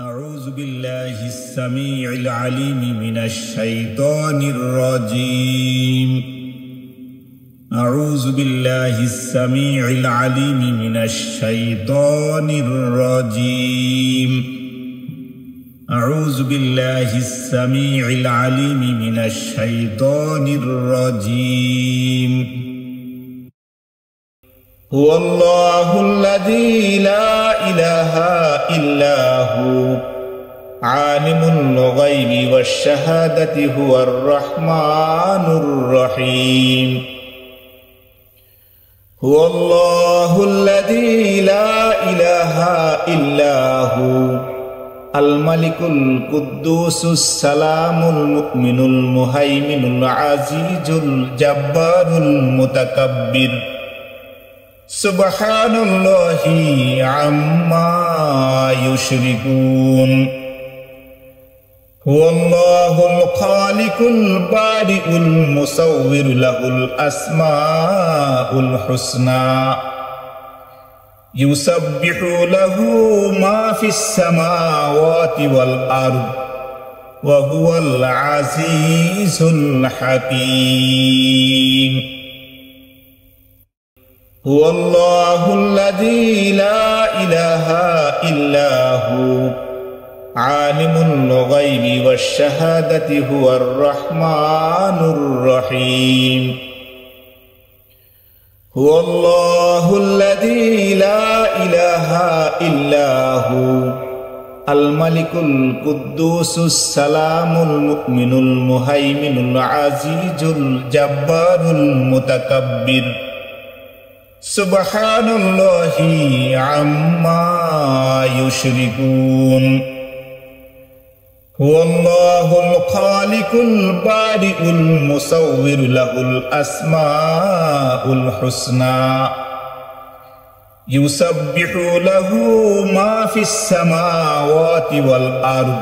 أعوذ بالله السميع العليم من الشيطان الرجيم. أعوذ بالله السميع العليم من الشيطان الرجيم. أعوذ بالله السميع العليم من الشيطان الرجيم. هو الله الذي لا إله إلا هو عالم الغيب والشهادة هو الرحمن الرحيم. هو الله الذي لا إله إلا هو الملك القدوس السلام المؤمن المهيمن العزيز الجبار المتكبر سبحان الله عما يشركون. هو الله الخالق البارئ المصور له الأسماء الحسنى يسبح له ما في السماوات والأرض وهو العزيز الحكيم. هو الله الذي لا إله إلا هو عالم الغيب والشهادة هو الرحمن الرحيم. هو الله الذي لا إله إلا هو الملك القدوس السلام المؤمن المهيمن العزيز الجبار المتكبر سبحان الله عما يشركون. هو الله الخالق البارئ المصور له الأسماء الحسنى يسبح له ما في السماوات والأرض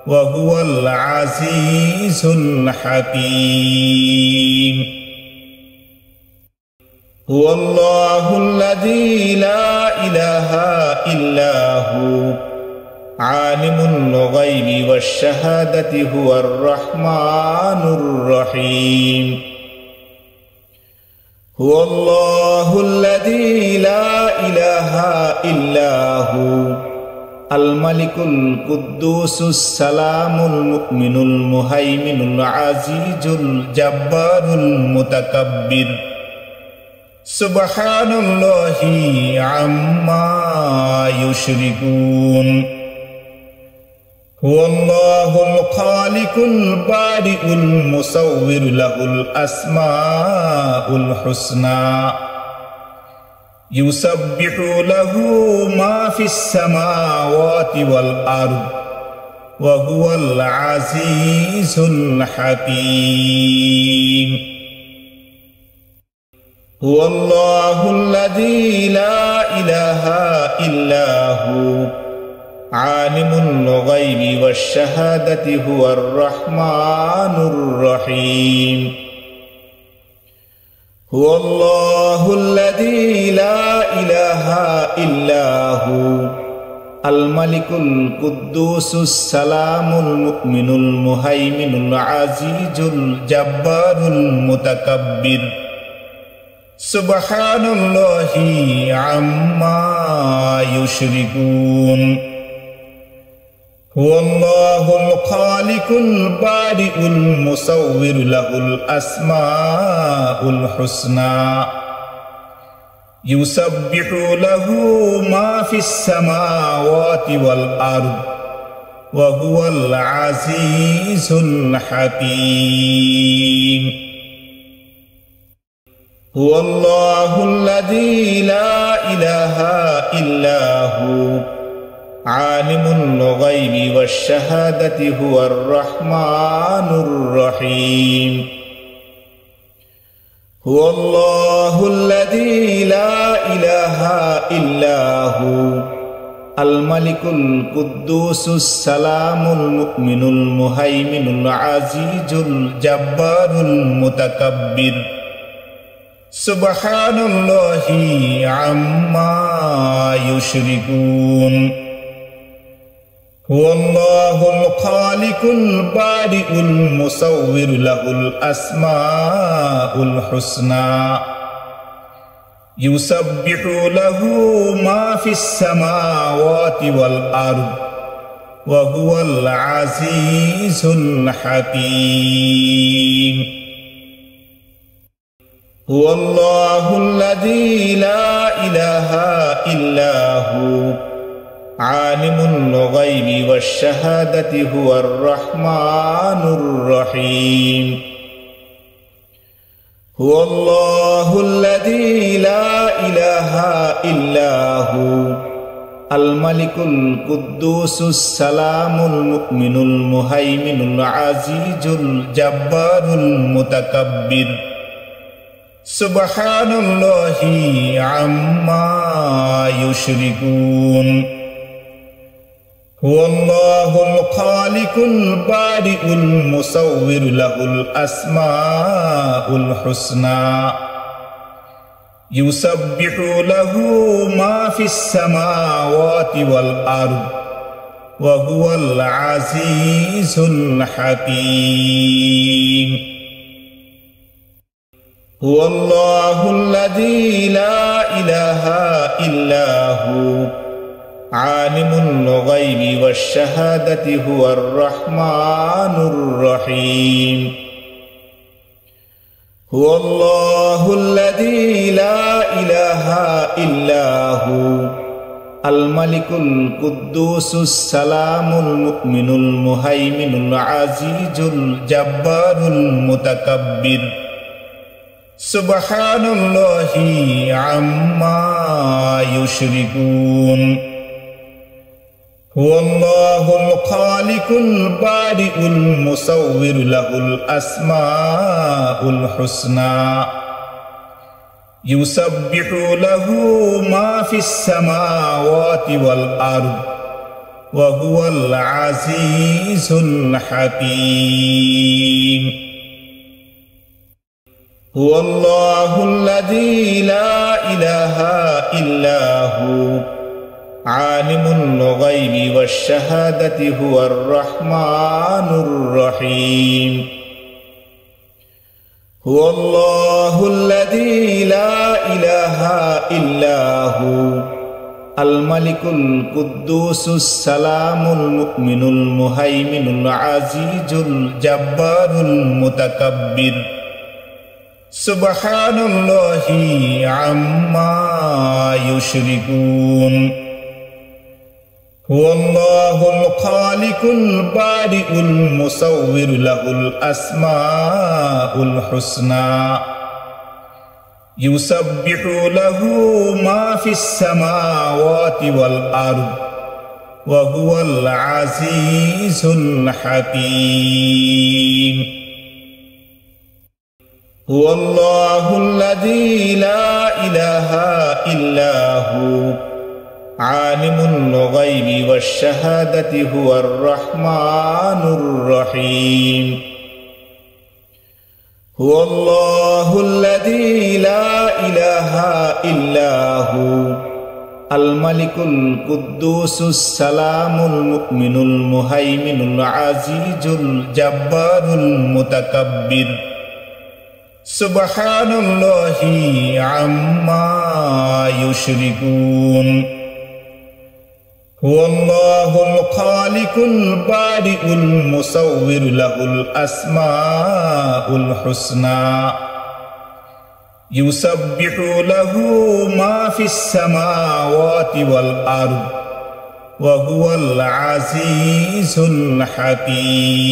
وهو العزيز الحكيم. هو الله الذي لا إله إلا هو عالم الغيب والشهادة هو الرحمن الرحيم. هو الله الذي لا إله إلا هو الملك القدوس السلام المؤمن المهيمن العزيز الجبار المتكبر سبحان الله عما يشركون. هو الله الخالق البارئ المصور له الأسماء الحسنى يسبح له ما في السماوات والأرض وهو العزيز الحكيم. هو الله الذي لا إله إلا هو عالم الغيب والشهادة هو الرحمن الرحيم. هو الله الذي لا إله إلا هو الملك القدوس السلام المؤمن المهيمن العزيز الجبار المتكبر سبحان الله عما يشركون. هو الله الخالق البارئ المصور له الأسماء الحسنى يسبح له ما في السماوات والأرض وهو العزيز الحكيم. هو الله الذي لا إله إلا هو عالم الغيب والشهادة هو الرحمن الرحيم. هو الله الذي لا إله إلا هو الملك القدوس السلام المؤمن المهيمن العزيز الجبار المتكبر سبحان الله عما يشركون. هو الله الخالق البارئ المصور له الأسماء الحسنى يسبح له ما في السماوات والأرض وهو العزيز الحكيم هو الله الذي لا إله إلا هو عالم الغيب والشهادة هو الرحمن الرحيم هو الله الذي لا إله إلا هو الملك القدوس السلام المؤمن المهيمن العزيز الجبار المتكبر سبحان الله عما يشركون هو الله الخالق البارئ المصور له الأسماء الحسنى يسبح له ما في السماوات والأرض وهو العزيز الحكيم هو الله الذي لا إله إلا هو عالم الغيب والشهادة هو الرحمن الرحيم هو الله الذي لا إله إلا هو الملك القدوس السلام المؤمن المهيمن العزيز الجبار المتكبر سبحان الله عما يشركون هو الله الخالق البارئ المصور له الأسماء الحسنى يسبح له ما في السماوات والأرض وهو العزيز الحكيم هو الله الذي لا إله إلا هو عالم الغيب والشهادة هو الرحمن الرحيم هو الله الذي لا إله إلا هو الملك القدوس السلام المؤمن المهيمن العزيز الجبار المتكبر سبحان الله عما يشركون هو الله الخالق البارئ المصور له الأسماء الحسنى يسبح له ما في السماوات والأرض وهو العزيز الحكيم هو الله الذي لا إله إلا هو عالم الغيب والشهادة هو الرحمن الرحيم هو الله الذي لا إله إلا هو الملك القدوس السلام المؤمن المهيمن العزيز الجبار المتكبر سبحان الله عما يشركون هو الله الخالق البارئ المصور له الأسماء الحسنى يسبح له ما في السماوات والأرض وهو العزيز الحكيم